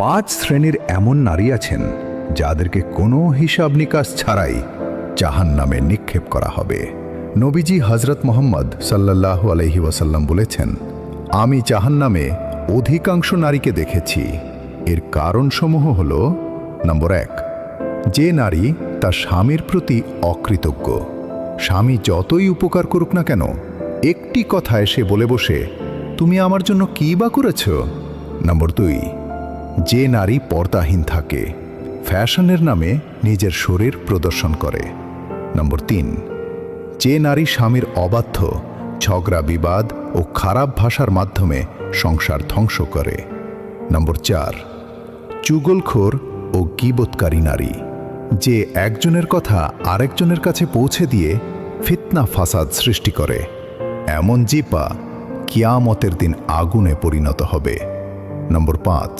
5 শ্রেণীর এমন নারী আছেন যাদেরকে কোনো হিসাব নিকাশ ছাড়াই জাহান্নামে নিক্ষেপ করা হবে। নবীজি হযরত মুহাম্মদ সাল্লাল্লাহু আলাইহি ওয়াসাল্লাম বলেছেন, আমি জাহান্নামে অধিকাংশ নারীকে দেখেছি। এর কারণসমূহ হল, নম্বর 1, যে নারী তার স্বামীর প্রতি অকৃতজ্ঞ। স্বামী যতই উপকার করুক না কেন, একটি কথায় সে বলে বসে, তুমি আমার জন্য কী বা করেছ। নম্বর 2, যে নারী পর্দাহীন থাকে, ফ্যাশনের নামে নিজের শরীর প্রদর্শন করে। নম্বর 3, যে নারী স্বামীর অবাধ্য, ঝগড়া বিবাদ ও খারাপ ভাষার মাধ্যমে সংসার ধ্বংস করে। নম্বর 4, চুগলখোর ও গীবতকারী নারী, যে একজনের কথা আরেকজনের কাছে পৌঁছে দিয়ে ফিতনা ফাসাদ সৃষ্টি করে। এমন জিহ্বা কিয়ামতের দিন আগুনে পরিণত হবে। নম্বর 5,